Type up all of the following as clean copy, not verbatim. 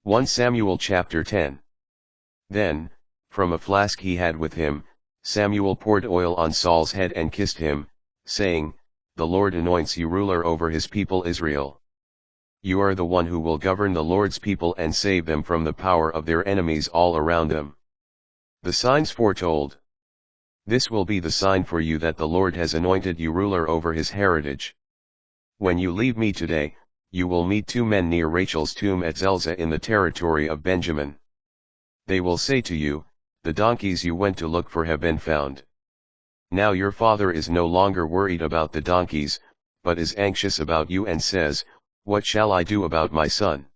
1 Samuel chapter 10. Then, from a flask he had with him, Samuel poured oil on Saul's head and kissed him, saying, "The Lord anoints you ruler over his people Israel. You are the one who will govern the Lord's people and save them from the power of their enemies all around them." The signs foretold. This will be the sign for you that the Lord has anointed you ruler over his heritage. When you leave me today, you will meet 2 men near Rachel's tomb at Zelzah in the territory of Benjamin. They will say to you, "The donkeys you went to look for have been found." Now your father is no longer worried about the donkeys, but is anxious about you and says, "What shall I do about my son?"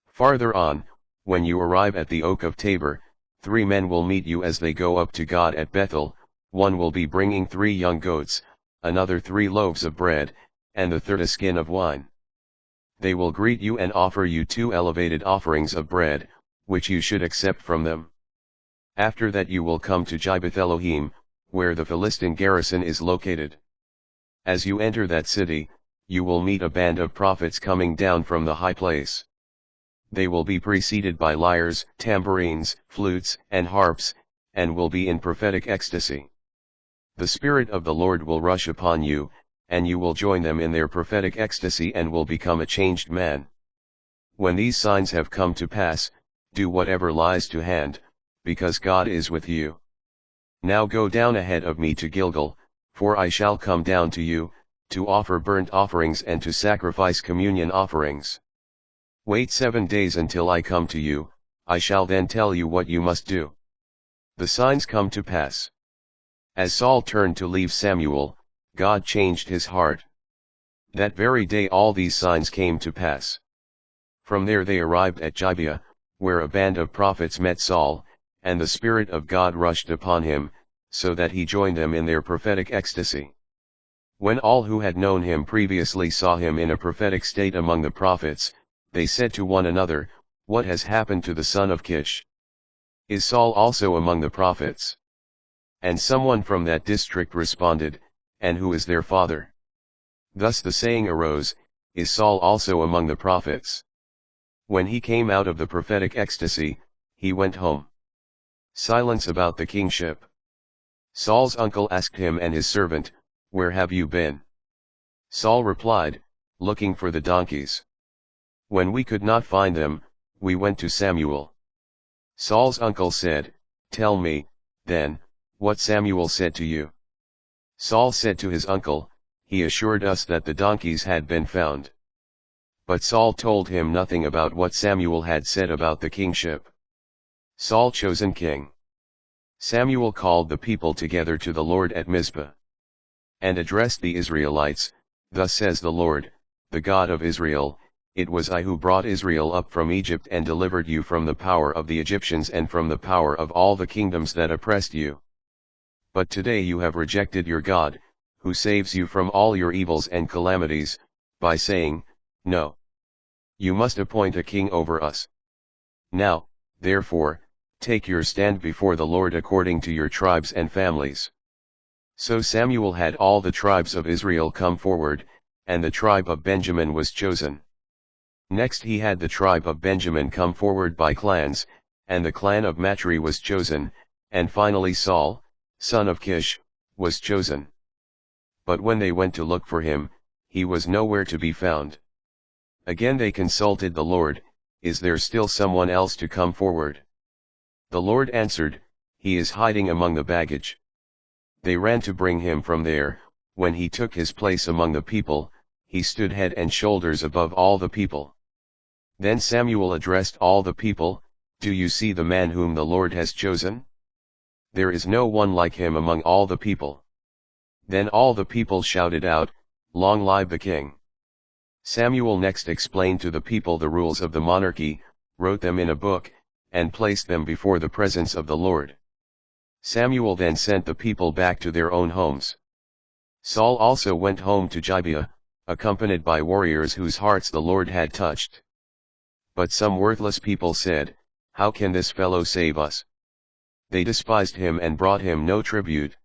Farther on, when you arrive at the oak of Tabor, 3 men will meet you as they go up to God at Bethel. One will be bringing 3 young goats, another 3 loaves of bread, and the third a skin of wine. They will greet you and offer you 2 elevated offerings of bread, which you should accept from them. After that you will come to Gibeath Elohim, where the Philistine garrison is located. As you enter that city, you will meet a band of prophets coming down from the high place. They will be preceded by lyres, tambourines, flutes, and harps, and will be in prophetic ecstasy. The Spirit of the Lord will rush upon you, and you will join them in their prophetic ecstasy and will become a changed man. When these signs have come to pass, do whatever lies to hand, because God is with you. Now go down ahead of me to Gilgal, for I shall come down to you, to offer burnt offerings and to sacrifice communion offerings. Wait 7 days until I come to you, I shall then tell you what you must do." The signs come to pass. As Saul turned to leave Samuel, God changed his heart. That very day all these signs came to pass. From there they arrived at Gibeah, where a band of prophets met Saul, and the Spirit of God rushed upon him, so that he joined them in their prophetic ecstasy. When all who had known him previously saw him in a prophetic state among the prophets, they said to one another, "What has happened to the son of Kish? Is Saul also among the prophets?" And someone from that district responded, "And who is their father?" Thus the saying arose, "Is Saul also among the prophets?" When he came out of the prophetic ecstasy, he went home. Silence about the kingship. Saul's uncle asked him and his servant, "Where have you been?" Saul replied, "Looking for the donkeys. When we could not find them, we went to Samuel." Saul's uncle said, "Tell me, then, what Samuel said to you." Saul said to his uncle, "He assured us that the donkeys had been found." But Saul told him nothing about what Samuel had said about the kingship. Saul chosen king. Samuel called the people together to the Lord at Mizpah, and addressed the Israelites, "Thus says the Lord, the God of Israel, it was I who brought Israel up from Egypt and delivered you from the power of the Egyptians and from the power of all the kingdoms that oppressed you. But today you have rejected your God, who saves you from all your evils and calamities, by saying, 'No. You must appoint a king over us.' Now, therefore, take your stand before the Lord according to your tribes and families." So Samuel had all the tribes of Israel come forward, and the tribe of Benjamin was chosen. Next he had the tribe of Benjamin come forward by clans, and the clan of Matri was chosen, and finally Saul, son of Kish, was chosen. But when they went to look for him, he was nowhere to be found. Again they consulted the Lord, "Is there still someone else to come forward?" The Lord answered, "He is hiding among the baggage." They ran to bring him from there. When he took his place among the people, he stood head and shoulders above all the people. Then Samuel addressed all the people, "Do you see the man whom the Lord has chosen? There is no one like him among all the people." Then all the people shouted out, "Long live the king!" Samuel next explained to the people the rules of the monarchy, wrote them in a book, and placed them before the presence of the Lord. Samuel then sent the people back to their own homes. Saul also went home to Gibeah, accompanied by warriors whose hearts the Lord had touched. But some worthless people said, "How can this fellow save us?" They despised him and brought him no tribute.